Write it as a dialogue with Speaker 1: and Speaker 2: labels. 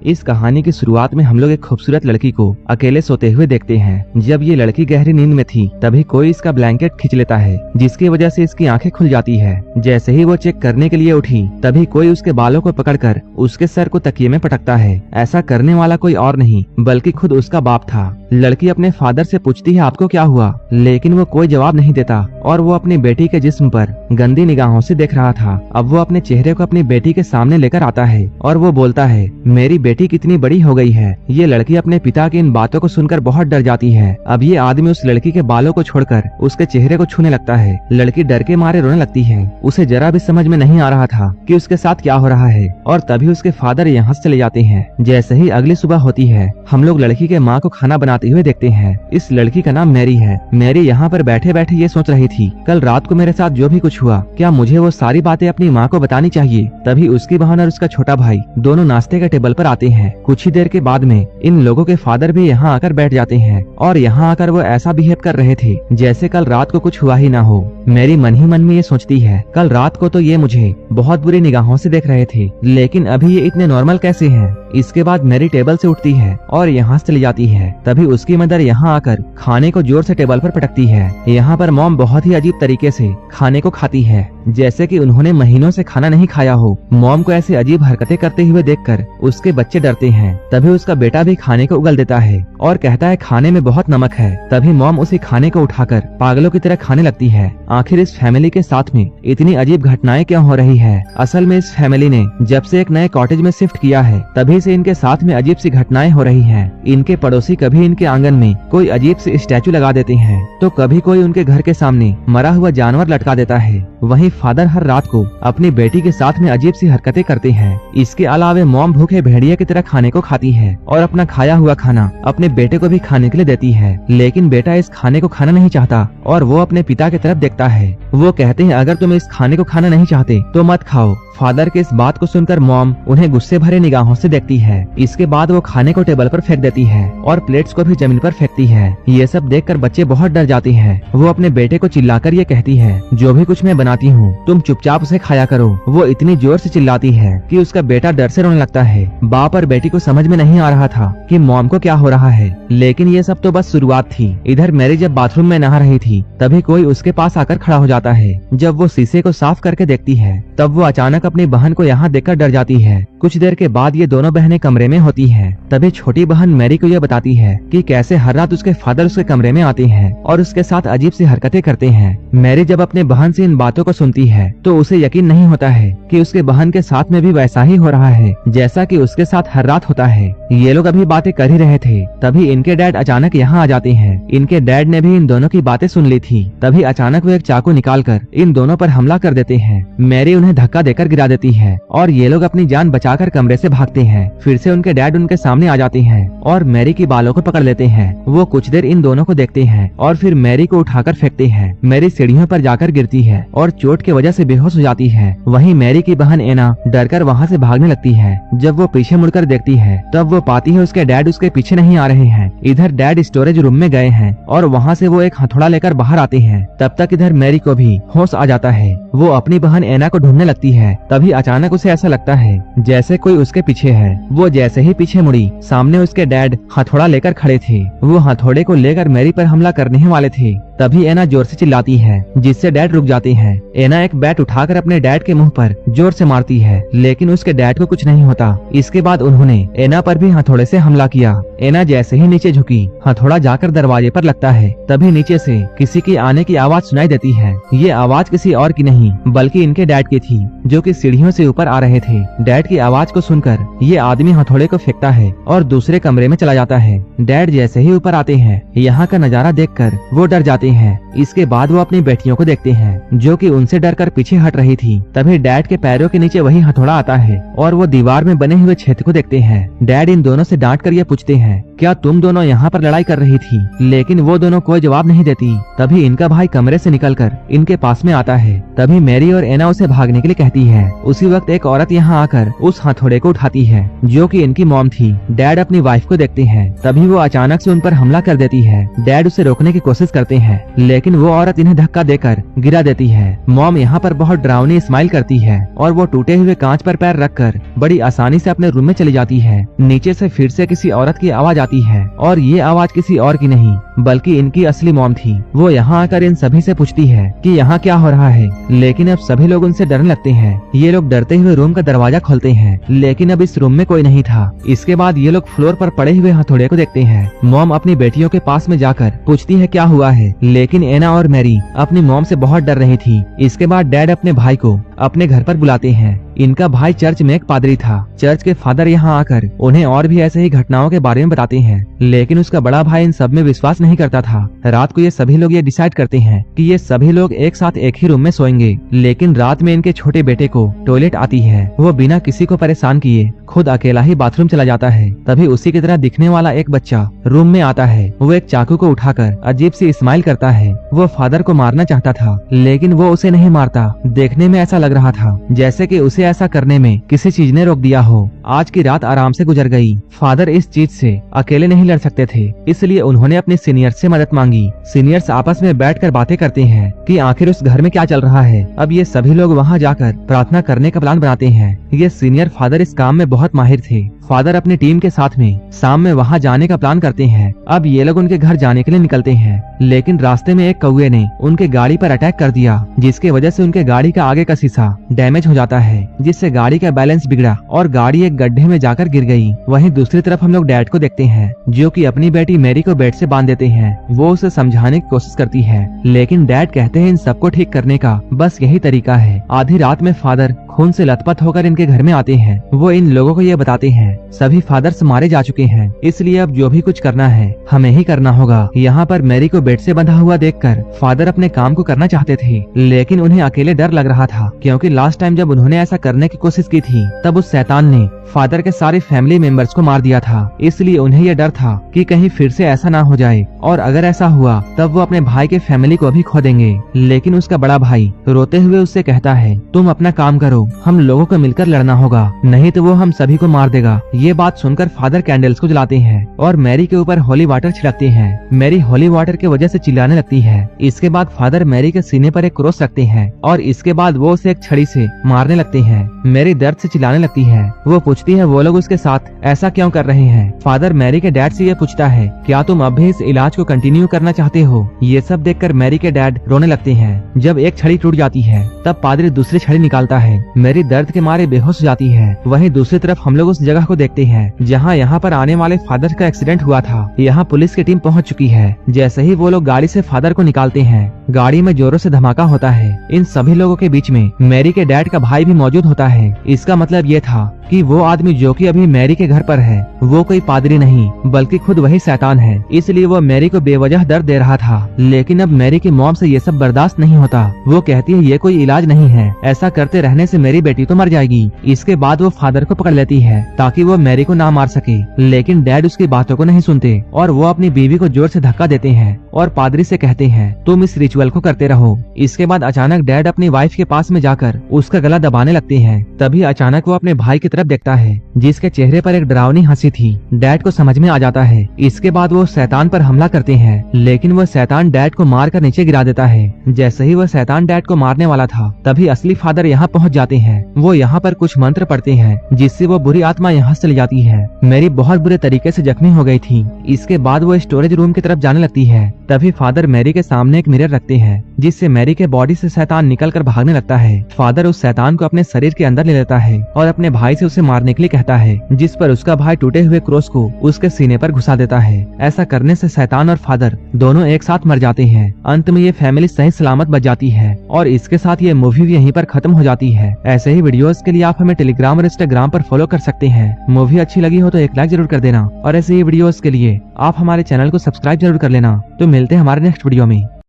Speaker 1: इस कहानी की शुरुआत में हम लोग एक खूबसूरत लड़की को अकेले सोते हुए देखते हैं। जब ये लड़की गहरी नींद में थी तभी कोई इसका ब्लैंकेट खींच लेता है, जिसकी वजह से इसकी आंखें खुल जाती है। जैसे ही वो चेक करने के लिए उठी तभी कोई उसके बालों को पकड़कर उसके सर को तकिए में पटकता है। ऐसा करने वाला कोई और नहीं बल्कि खुद उसका बाप था। लड़की अपने फादर से पूछती है आपको क्या हुआ, लेकिन वो कोई जवाब नहीं देता और वो अपनी बेटी के जिस्म पर गंदी निगाहों से देख रहा था। अब वो अपने चेहरे को अपनी बेटी के सामने लेकर आता है और वो बोलता है मेरी बेटी कितनी बड़ी हो गई है। ये लड़की अपने पिता की इन बातों को सुनकर बहुत डर जाती है। अब ये आदमी उस लड़की के बालों को छोड़कर उसके चेहरे को छूने लगता है। लड़की डर के मारे रोने लगती है। उसे जरा भी समझ में नहीं आ रहा था कि उसके साथ क्या हो रहा है और तभी उसके फादर यहाँ से चले जाते हैं। जैसे ही अगली सुबह होती है हम लोग लड़की के माँ को खाना बनाते हुए देखते हैं। इस लड़की का नाम मैरी है। मैरी यहाँ पर बैठे बैठे ये सोच रही थी कल रात को मेरे साथ जो भी कुछ हुआ क्या मुझे वो सारी बातें अपनी माँ को बतानी चाहिए। तभी उसकी बहन और उसका छोटा भाई दोनों नाश्ते के टेबल पर आते हैं। कुछ ही देर के बाद में इन लोगों के फादर भी यहाँ आकर बैठ जाते हैं और यहाँ आकर वो ऐसा बिहेव कर रहे थे जैसे कल रात को कुछ हुआ ही ना हो। मैरी मन ही मन में ये सोचती है कल रात को तो ये मुझे बहुत बुरी निगाहों से देख रहे थे, लेकिन अभी ये इतने नॉर्मल कैसे हैं। इसके बाद मैरी टेबल से उठती है और यहाँ से चली जाती है। तभी उसकी मदर यहाँ आकर खाने को जोर से टेबल पर पटकती है। यहाँ पर मॉम बहुत ही अजीब तरीके से खाने को खाती है, जैसे कि उन्होंने महीनों से खाना नहीं खाया हो। मॉम को ऐसी अजीब हरकतें करते हुए देखकर उसके बच्चे डरते हैं। तभी उसका बेटा भी खाने को उगल देता है और कहता है खाने में बहुत नमक है। तभी मॉम उसी खाने को उठाकर पागलों की तरह खाने लगती है। आखिर इस फैमिली के साथ में इतनी अजीब घटनाएं क्यों हो रही है। असल में इस फैमिली ने जब से एक नए कॉटेज में शिफ्ट किया है तभी से इनके साथ में अजीब सी घटनाएं हो रही हैं। इनके पड़ोसी कभी इनके आंगन में कोई अजीब सी स्टैचू लगा देते हैं तो कभी कोई उनके घर के सामने मरा हुआ जानवर लटका देता है। वहीं फादर हर रात को अपनी बेटी के साथ में अजीब सी हरकतें करते हैं। इसके अलावा मॉम भूखे भेड़िया की तरह खाने को खाती है और अपना खाया हुआ खाना अपने बेटे को भी खाने के लिए देती है, लेकिन बेटा इस खाने को खाना नहीं चाहता और वो अपने पिता की तरफ देखता है। वो कहते हैं अगर तुम इस खाने को खाना नहीं चाहते तो मत खाओ। फादर के इस बात को सुनकर मॉम उन्हें गुस्से भरे निगाहों से देखती है। इसके बाद वो खाने को टेबल पर फेंक देती है और प्लेट्स को भी जमीन पर फेंकती है। ये सब देखकर बच्चे बहुत डर जाते हैं। वो अपने बेटे को चिल्लाकर ये कहती है जो भी कुछ मैं बनाती हूँ तुम चुपचाप उसे खाया करो। वो इतनी जोर से चिल्लाती है कि उसका बेटा डर से रोने लगता है। बाप और बेटी को समझ में नहीं आ रहा था कि मॉम को क्या हो रहा है, लेकिन ये सब तो बस शुरुआत थी। इधर मैरी जब बाथरूम में नहा रही थी तभी कोई उसके पास आकर खड़ा हो जाता है। जब वो शीशे को साफ करके देखती है तब वो अचानक अपनी बहन को यहाँ देखकर डर जाती है। कुछ देर के बाद ये दोनों बहनें कमरे में होती हैं। तभी छोटी बहन मैरी को ये बताती है कि कैसे हर रात उसके फादर उसके कमरे में आते हैं और उसके साथ अजीब सी हरकतें करते हैं। मैरी जब अपने बहन से इन बातों को सुनती है तो उसे यकीन नहीं होता है कि उसके बहन के साथ में भी वैसा ही हो रहा है जैसा कि उसके साथ हर रात होता है। ये लोग अभी बातें कर ही रहे थे तभी इनके डैड अचानक यहाँ आ जाते हैं। इनके डैड ने भी इन दोनों की बातें सुन ली थी। तभी अचानक वो एक चाकू निकालकर इन दोनों पर हमला कर देते हैं। मैरी उन्हें धक्का देकर गिरा देती है और ये लोग अपनी जान बचाकर कमरे से भागते हैं। फिर से उनके डैड उनके सामने आ जाते हैं और मैरी की बालों को पकड़ लेते हैं। वो कुछ देर इन दोनों को देखते हैं और फिर मैरी को उठाकर फेंकते हैं। मैरी सीढ़ियों पर जाकर गिरती है और चोट की वजह से बेहोश हो जाती है। वहीं मैरी की बहन एना डरकर वहाँ से भागने लगती है। जब वो पीछे मुड़कर देखती है तब वो पाती है उसके डैड उसके पीछे नहीं आ रहे हैं। इधर डैड स्टोरेज रूम में गए हैं और वहाँ से वो एक हथौड़ा लेकर बाहर आते हैं। तब तक इधर मैरी को भी होश आ जाता है। वो अपनी बहन एना को ढूंढने लगती है। तभी अचानक उसे ऐसा लगता है जैसे कोई उसके पीछे है। वो जैसे ही पीछे मुड़ी सामने उसके डैड हथौड़ा लेकर खड़े थे। वो हथौड़े को लेकर मैरी पर हमला करने ही वाले थे। तभी एना जोर से चिल्लाती है जिससे डैड रुक जाते हैं। एना एक बैट उठाकर अपने डैड के मुंह पर जोर से मारती है, लेकिन उसके डैड को कुछ नहीं होता। इसके बाद उन्होंने एना पर भी हथौड़े से हमला किया। एना जैसे ही नीचे झुकी हथौड़ा जाकर दरवाजे पर लगता है। तभी नीचे से किसी की आने की आवाज सुनाई देती है। ये आवाज किसी और की नहीं बल्कि इनके डैड की थी जो कि सीढ़ियों से ऊपर आ रहे थे। डैड की आवाज को सुनकर ये आदमी हथौड़े को फेंकता है और दूसरे कमरे में चला जाता है। डैड जैसे ही ऊपर आते हैं यहाँ का नजारा देखकर वो डर जाते हैं। इसके बाद वो अपनी बेटियों को देखते हैं जो कि उनसे डरकर पीछे हट रही थी। तभी डैड के पैरों के नीचे वही हथौड़ा आता है और वो दीवार में बने हुए छेद को देखते हैं। डैड इन दोनों से डांट कर ये पूछते हैं क्या तुम दोनों यहाँ पर लड़ाई कर रही थी? लेकिन वो दोनों कोई जवाब नहीं देती। तभी इनका भाई कमरे से निकलकर इनके पास में आता है। तभी मैरी और एना उसे भागने के लिए कहती है। उसी वक्त एक औरत यहाँ आकर उस हथौड़े को उठाती है जो कि इनकी मॉम थी। डैड अपनी वाइफ को देखते हैं, तभी वो अचानक से उन पर हमला कर देती है। डैड उसे रोकने की कोशिश करते हैं, लेकिन वो औरत इन्हें धक्का देकर गिरा देती है। मॉम यहाँ पर बहुत डरावनी स्माइल करती है और वो टूटे हुए कांच पर पैर रखकर बड़ी आसानी से अपने रूम में चली जाती है। नीचे से फिर से किसी औरत की आवाज आती है और ये आवाज किसी और की नहीं बल्कि इनकी असली मॉम थी। वो यहाँ आकर इन सभी से पूछती है कि यहाँ क्या हो रहा है, लेकिन अब सभी लोग उनसे डरने लगते हैं। ये लोग डरते हुए रूम का दरवाजा खोलते हैं, लेकिन अब इस रूम में कोई नहीं था। इसके बाद ये लोग फ्लोर पर पड़े हुए हथौड़े को देखते हैं। मॉम अपनी बेटियों के पास में जाकर पूछती है क्या हुआ है, लेकिन एना और मैरी अपनी मॉम से बहुत डर रही थी। इसके बाद डैड अपने भाई को अपने घर पर बुलाते हैं। इनका भाई चर्च में एक पादरी था। चर्च के फादर यहाँ आकर उन्हें और भी ऐसे ही घटनाओं के बारे में बताते हैं, लेकिन उसका बड़ा भाई इन सब में विश्वास नहीं करता था। रात को ये सभी लोग ये डिसाइड करते हैं कि ये सभी लोग एक साथ एक ही रूम में सोएंगे, लेकिन रात में इनके छोटे बेटे को टॉयलेट आती है। वो बिना किसी को परेशान किए खुद अकेला ही बाथरूम चला जाता है। तभी उसी की तरह दिखने वाला एक बच्चा रूम में आता है। वो एक चाकू को उठाकर अजीब सी स्माइल करता है। वो फादर को मारना चाहता था, लेकिन वो उसे नहीं मारता। देखने में ऐसा लग रहा था जैसे कि उसे ऐसा करने में किसी चीज ने रोक दिया हो। आज की रात आराम से गुजर गई। फादर इस चीज से अकेले नहीं लड़ सकते थे, इसलिए उन्होंने अपने सीनियर्स से मदद मांगी। सीनियर्स आपस में बैठकर बातें करते हैं कि आखिर उस घर में क्या चल रहा है। अब ये सभी लोग वहां जाकर प्रार्थना करने का प्लान बनाते हैं। ये सीनियर फादर इस काम में बहुत माहिर थे। फादर अपनी टीम के साथ में शाम में वहां जाने का प्लान करते हैं। अब ये लोग उनके घर जाने के लिए निकलते हैं, लेकिन रास्ते में एक कौवे ने उनके गाड़ी पर अटैक कर दिया, जिसके वजह से उनके गाड़ी का आगे का शीशा डैमेज हो जाता है, जिससे गाड़ी का बैलेंस बिगड़ा और गाड़ी एक गड्ढे में जाकर गिर गई। वहीं दूसरी तरफ हम लोग डैड को देखते हैं, जो कि अपनी बेटी मैरी को बेड से बांध देते हैं। वो उसे समझाने की कोशिश करती है, लेकिन डैड कहते हैं इन सबको ठीक करने का बस यही तरीका है। आधी रात में फादर खून से लथपथ होकर इनके घर में आते हैं। वो इन लोगों को ये बताते हैं सभी फादर्स मारे जा चुके हैं, इसलिए अब जो भी कुछ करना है हमें ही करना होगा। यहाँ पर मैरी को बेड से बंधा हुआ देखकर फादर अपने काम को करना चाहते थे, लेकिन उन्हें अकेले डर लग रहा था, क्योंकि लास्ट टाइम जब उन्होंने ऐसा करने की कोशिश की थी तब उस शैतान ने फादर के सारे फैमिली मेंबर्स को मार दिया था। इसलिए उन्हें यह डर था कि कहीं फिर से ऐसा ना हो जाए, और अगर ऐसा हुआ तब वो अपने भाई के फैमिली को भी खो देंगे। लेकिन उसका बड़ा भाई रोते हुए उससे कहता है तुम अपना काम करो, हम लोगों को मिलकर लड़ना होगा, नहीं तो वो हम सभी को मार देगा। ये बात सुनकर फादर कैंडल्स को जलाते हैं और मैरी के ऊपर होली वाटर छिड़कते हैं। मैरी होली वाटर की वजह से चिल्लाने लगती है। इसके बाद फादर मैरी के सीने पर एक क्रॉस रखते हैं और इसके बाद वो उसे एक छड़ी से मारने लगते हैं। मैरी दर्द से चिल्लाने लगती है। वो पूछती है वो लोग उसके साथ ऐसा क्यों कर रहे हैं। फादर मैरी के डैड से ये पूछता है क्या तुम अब भी इस इलाज को कंटिन्यू करना चाहते हो। ये सब देखकर मैरी के डैड रोने लगते हैं। जब एक छड़ी टूट जाती है तब पादरी दूसरी छड़ी निकालता है। मैरी दर्द के मारे बेहोश हो जाती है। वहीं दूसरी तरफ हम लोग उस जगह को देखते हैं जहाँ यहाँ पर आने वाले फादर का एक्सीडेंट हुआ था। यहाँ पुलिस की टीम पहुँच चुकी है। जैसे ही वो लोग गाड़ी से फादर को निकालते हैं, गाड़ी में जोरों से धमाका होता है। इन सभी लोगों के बीच में मैरी के डैड का भाई भी मौजूद होता है। इसका मतलब ये था कि वो आदमी जो कि अभी मैरी के घर पर है वो कोई पादरी नहीं बल्कि खुद वही शैतान है। इसलिए वो मैरी को बेवजह दर्द दे रहा था। लेकिन अब मैरी की मॉम से ये सब बर्दाश्त नहीं होता। वो कहती है ये कोई इलाज नहीं है, ऐसा करते रहने से मेरी बेटी तो मर जाएगी। इसके बाद वो फादर को पकड़ लेती है ताकि वो मैरी को ना मार सके, लेकिन डैड उसकी बातों को नहीं सुनते और वो अपनी बीवी को जोर से धक्का देते हैं और पादरी से कहते हैं तुम इस रिचुअल को करते रहो। इसके बाद अचानक डैड अपनी वाइफ के पास में जाकर उसका गला दबाने लगते हैं। तभी अचानक वो अपने भाई की तरफ देखता है जिसके चेहरे पर एक डरावनी हंसी थी। डैड को समझ में आ जाता है। इसके बाद वो शैतान पर हमला करते हैं, लेकिन वो शैतान डैड को मारकर नीचे गिरा देता है। जैसे ही वो शैतान डैड को मारने वाला था तभी असली फादर यहाँ पहुँच जाते हैं। वो यहाँ पर कुछ मंत्र पढ़ते हैं जिससे वो बुरी आत्मा यहाँ से चली जाती है। मैरी बहुत बुरे तरीके से जख्मी हो गई थी। इसके बाद वो स्टोरेज रूम की तरफ जाने लगती है। तभी फादर मैरी के सामने एक मिरर रखते हैं जिससे मैरी के बॉडी से शैतान निकलकर भागने लगता है। फादर उस शैतान को अपने शरीर के अंदर ले लेता है और अपने भाई से उसे मारने के लिए कहता है, जिस पर उसका भाई टूटे हुए क्रॉस को उसके सीने पर घुसा देता है। ऐसा करने से शैतान और फादर दोनों एक साथ मर जाते हैं। अंत में ये फैमिली सही सलामत बच जाती है और इसके साथ ये मूवी भी यहीं पर खत्म हो जाती है। ऐसे ही वीडियोस के लिए आप हमें टेलीग्राम और इंस्टाग्राम पर फॉलो कर सकते हैं। मूवी अच्छी लगी हो तो एक लाइक जरूर कर देना और ऐसे ही वीडियोस के लिए आप हमारे चैनल को सब्सक्राइब जरूर कर लेना। तो मिलते हैं हमारे नेक्स्ट वीडियो में।